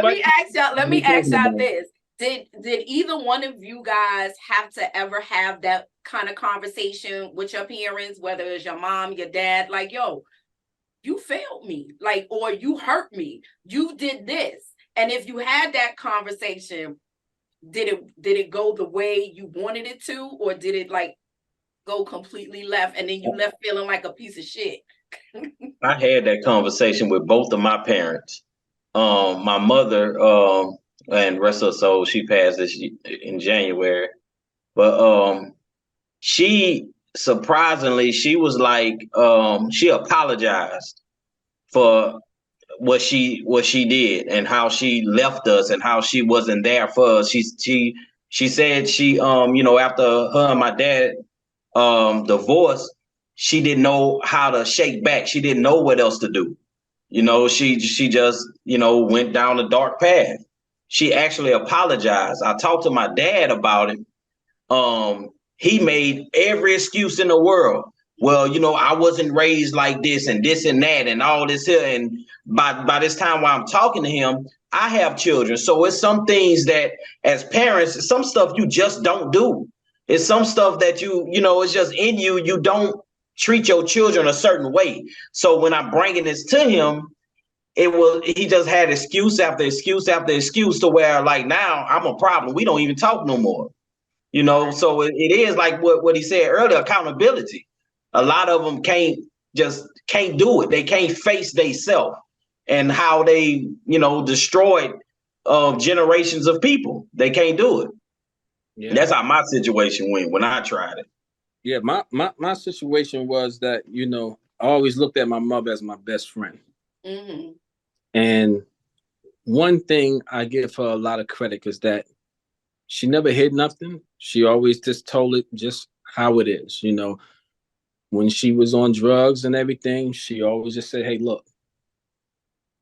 let me ask y'all. Let me ask y'all about. this: Did either one of you guys have to ever have that kind of conversation with your parents, whether it's your mom, your dad, like, yo, you failed me, like, or you hurt me, you did this, and if you had that conversation, did it go the way you wanted it to, or did it like go completely left, and then you left feeling like a piece of shit? I had that conversation with both of my parents. My mother, and rest of her soul, she passed in January. But she surprisingly, she was like, she apologized for what she did and how she left us and how she wasn't there for us. She said she after her and my dad divorced, she didn't know how to shake back. She didn't know what else to do. She just went down a dark path. She actually apologized. I talked to my dad about it. He made every excuse in the world. Well, I wasn't raised like this and this and that and all this here. And by this time while I'm talking to him, I have children. So it's some things that as parents, some stuff you just don't do. It's some stuff that it's just in you. You don't treat your children a certain way. So when I'm bringing this to him, he just had excuse after excuse after excuse to where like now I'm a problem. We don't even talk no more. So it is like what he said earlier, accountability. A lot of them can't do it. They can't face themselves and how they destroyed generations of people. They can't do it. Yeah. That's how my situation went when I tried it. Yeah, my situation was that I always looked at my mother as my best friend. Mm-hmm. And one thing I give her a lot of credit is that she never hid nothing. She always just told it just how it is. When she was on drugs and everything, she always just said, hey, look,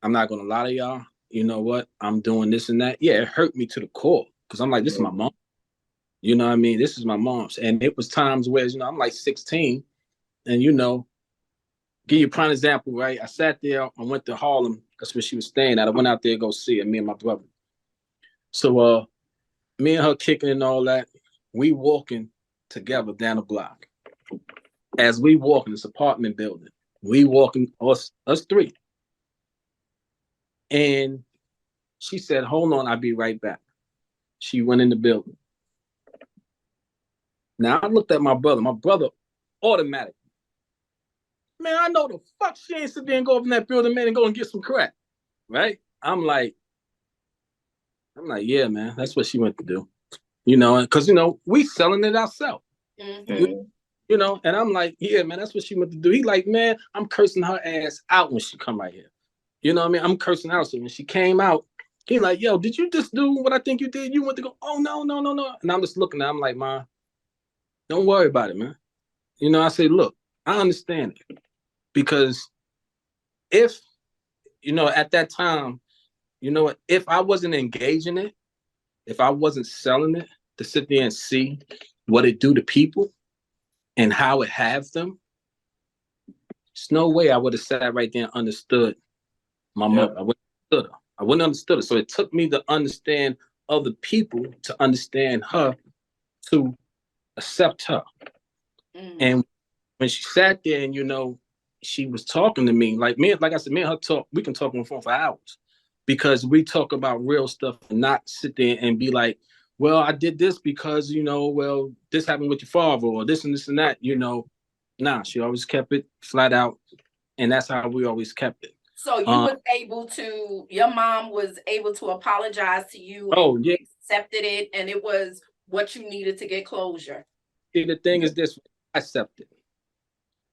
I'm not going to lie to y'all. You know what? I'm doing this and that. Yeah, it hurt me to the core because I'm like, this is my mom. You know what I mean? This is my mom's. And it was times where, I'm like 16 and, give you a prime example, right? I sat there, I went to Harlem. That's where she was staying at. I went out there to go see her, me and my brother. So, me and her kicking and all that, we walking together down the block. As we walk in this apartment building, we walking, us three. And she said, hold on, I'll be right back. She went in the building. Now I looked at my brother automatically. Man, I know the fuck she ain't sit there and go up in that building, man, and go and get some crack. Right? I'm like, yeah, man, that's what she went to do. Because, we selling it ourselves. Mm-hmm. And I'm like, yeah, man, that's what she went to do. He like, man, I'm cursing her ass out when she come right here. You know what I mean? I'm cursing out. So when she came out, he like, yo, did you just do what I think you did? You went to go, oh, no. And I'm just looking at him, I'm like, Ma, don't worry about it, man. I say, look, I understand it. Because if, at that time, if I wasn't engaging it, if I wasn't selling it to sit there and see what it do to people and how it has them, there's no way I would have sat right there and understood my mother. I wouldn't understood her. So it took me to understand other people, to understand her, to accept her. Mm. And when she sat there and, she was talking to me, like I said, me and her talk, we can talk on the phone for hours because we talk about real stuff and not sit there and be like, well, I did this because, well, this happened with your father or this and this and that, Nah, she always kept it flat out. And that's how we always kept it. So your mom was able to apologize to you. And you accepted it. And it was what you needed to get closure. See, the thing is this, I accepted.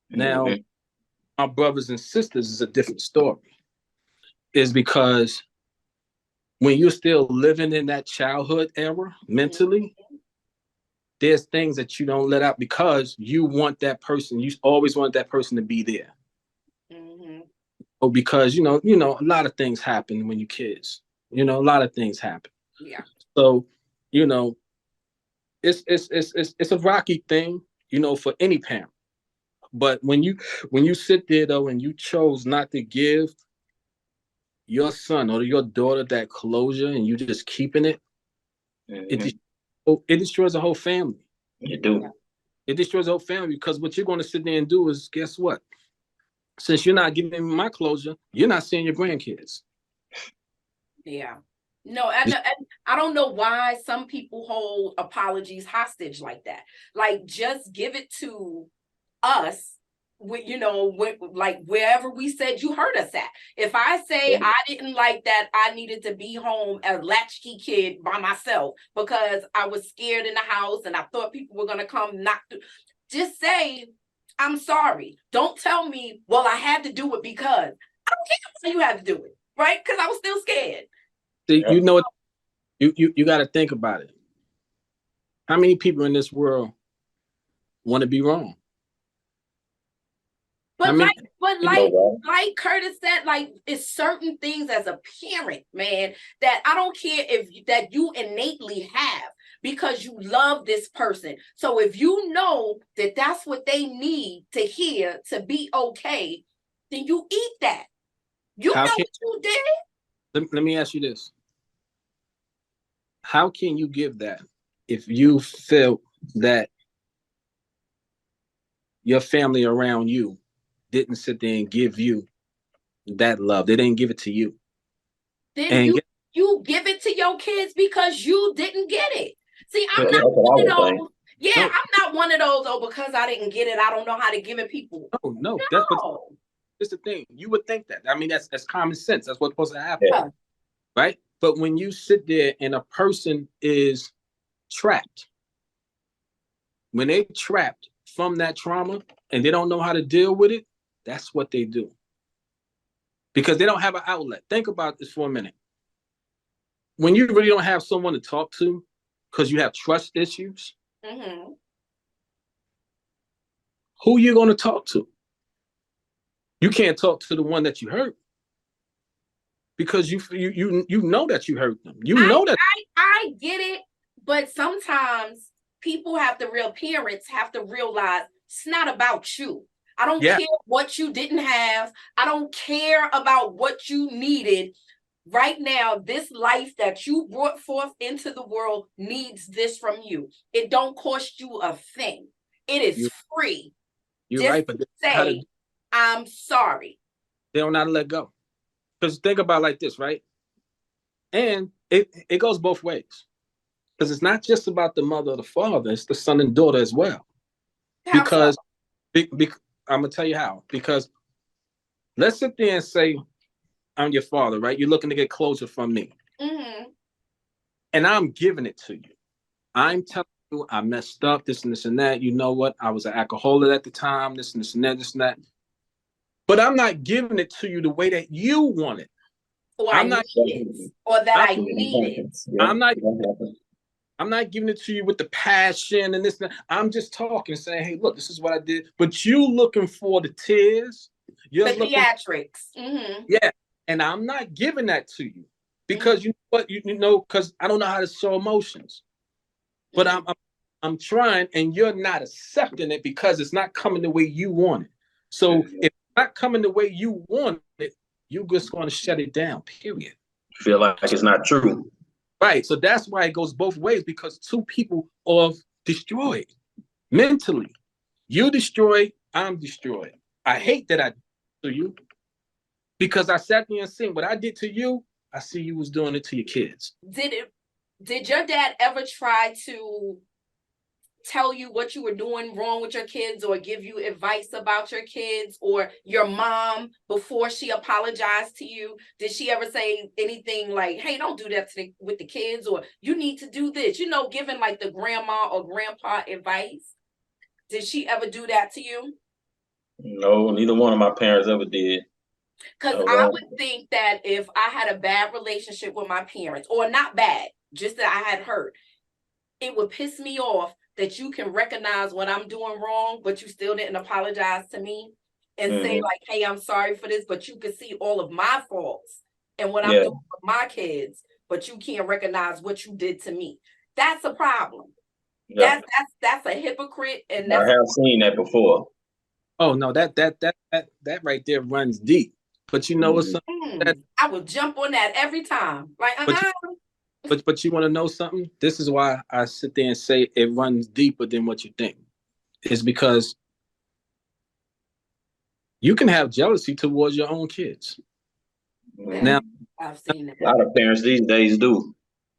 Now, my brothers and sisters is a different story. Is because when you're still living in that childhood era mentally, there's things that you don't let out because you want that person. You always want that person to be there. Mm-hmm. Or because, a lot of things happen when you're kids. A lot of things happen. Yeah. So, it's a rocky thing, for any parent. But when you sit there though and you chose not to give your son or your daughter that closure and you just keeping it, it destroys the whole family. You do. It destroys the whole family because what you're going to sit there and do is, guess what? Since you're not giving me my closure, you're not seeing your grandkids. Yeah. No, I don't know why some people hold apologies hostage like that. Like, just give it to us. Like wherever we said you hurt us at. If I say I didn't like that, I needed to be home as latchkey kid by myself because I was scared in the house and I thought people were gonna come knock. Just say I'm sorry. Don't tell me, well, I had to do it because I don't care if you had to do it, right? Because I was still scared. See, you know, you got to think about it. How many people in this world want to be wrong? But like Curtis said, like it's certain things as a parent, man, that I don't care that you innately have because you love this person. So if you know that that's what they need to hear to be okay, then you eat that. You know what you did. Let me ask you this. How can you give that if you felt that your family around you didn't sit there and give you that love? They didn't give it to you. Then you give it to your kids because you didn't get it. See, I'm not one of those. Yeah, no. I'm not one of those. Oh, because I didn't get it, I don't know how to give it people. No. That's the thing. You would think that. I mean, that's common sense. That's what's supposed to happen, right? But when you sit there and a person is trapped, when they're trapped from that trauma and they don't know how to deal with it, that's what they do. Because they don't have an outlet. Think about this for a minute. When you really don't have someone to talk to because you have trust issues, who are you going to talk to? You can't talk to the one that you hurt because you know that you hurt them. I get it, but sometimes real parents have to realize it's not about you. I don't care what you didn't have. I don't care about what you needed. Right now, this life that you brought forth into the world needs this from you. It don't cost you a thing. It is free. You're right, but say, I'm sorry. They don't know how to let go. Because think about it like this, right? And it goes both ways. Because it's not just about the mother or the father, it's the son and daughter as well. Because I'm going to tell you how. Because let's sit there and say, I'm your father, right? You're looking to get closer from me. And I'm giving it to you. I'm telling you I messed up, this and this and that. You know what? I was an alcoholic at the time, this and this and that, this and that. But I'm not giving it to you the way that you want it. I need it. I'm not giving it to you with the passion and this and that. I'm just talking, saying, hey, look, this is what I did. But you looking for the tears. You're the theatrics. Yeah. And I'm not giving that to you because you know what, you know, because I don't know how to show emotions. But I'm trying, and you're not accepting it because it's not coming the way you want it. So if it's not coming the way you want it, you're just going to shut it down, period. Feel like it's not true. Right. So that's why it goes both ways, because two people are destroyed mentally. You destroyed, I'm destroyed. I hate that I did to you because I sat there and seen what I did to you. I see you was doing it to your kids. Did your dad ever try to tell you what you were doing wrong with your kids or give you advice about your kids, or your mom before she apologized to you? Did she ever say anything like, hey, don't do that with the kids, or you need to do this, you know, giving like the grandma or grandpa advice? Did she ever do that to you? No, neither one of my parents ever did. Because I would think that if I had a bad relationship with my parents, or not bad, just that I had hurt, it would piss me off that you can recognize what I'm doing wrong, but you still didn't apologize to me and say like, hey, I'm sorry for this, but you can see all of my faults and what I'm doing with my kids, but you can't recognize what you did to me. That's a problem. Yeah. That's a hypocrite. And I have seen that before. Oh no, that right there runs deep. But you know what's something that I would jump on that every time. Like, but you want to know something? This is why I sit there and say it runs deeper than what you think. It's because you can have jealousy towards your own kids. Now, I've seen that. A lot of parents these days do.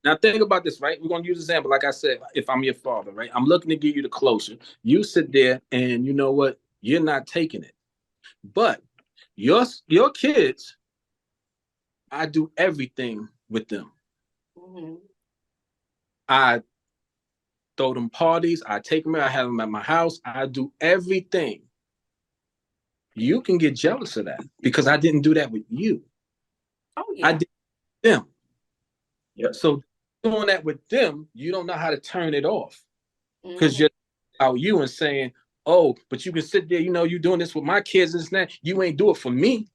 Now think about this, right? We're gonna use an example. Like I said, if I'm your father, right? I'm looking to give you the closure. You sit there and you know what? You're not taking it. But your kids, I do everything with them. Mm-hmm. I throw them parties, I take them out, I have them at my house, I do everything. You can get jealous of that because I didn't do that with you. Oh, yeah. I did them. Yep. So doing that with them, you don't know how to turn it off because you're out you and saying, oh, but you can sit there, you know, you're doing this with my kids and that. You ain't do it for me.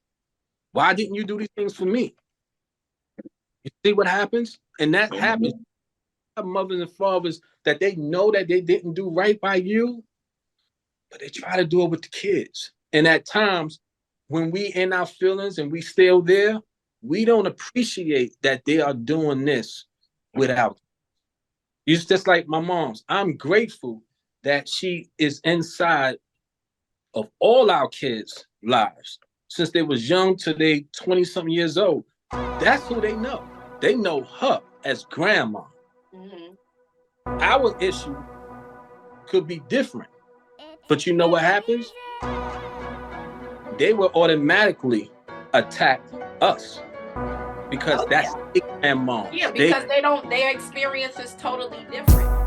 Why didn't you do these things for me? You see what happens? And that happens. Mothers and fathers that they know that they didn't do right by you, but they try to do it with the kids. And at times, when we in our feelings and we still there, we don't appreciate that they are doing this without. It's just like my mom's. I'm grateful that she is inside of all our kids' lives since they was young to they 20-something years old. That's who they know. They know her as grandma. Our issue could be different, but you know what happens? They will automatically attack us because that's their grandma. Yeah, because their experience is totally different.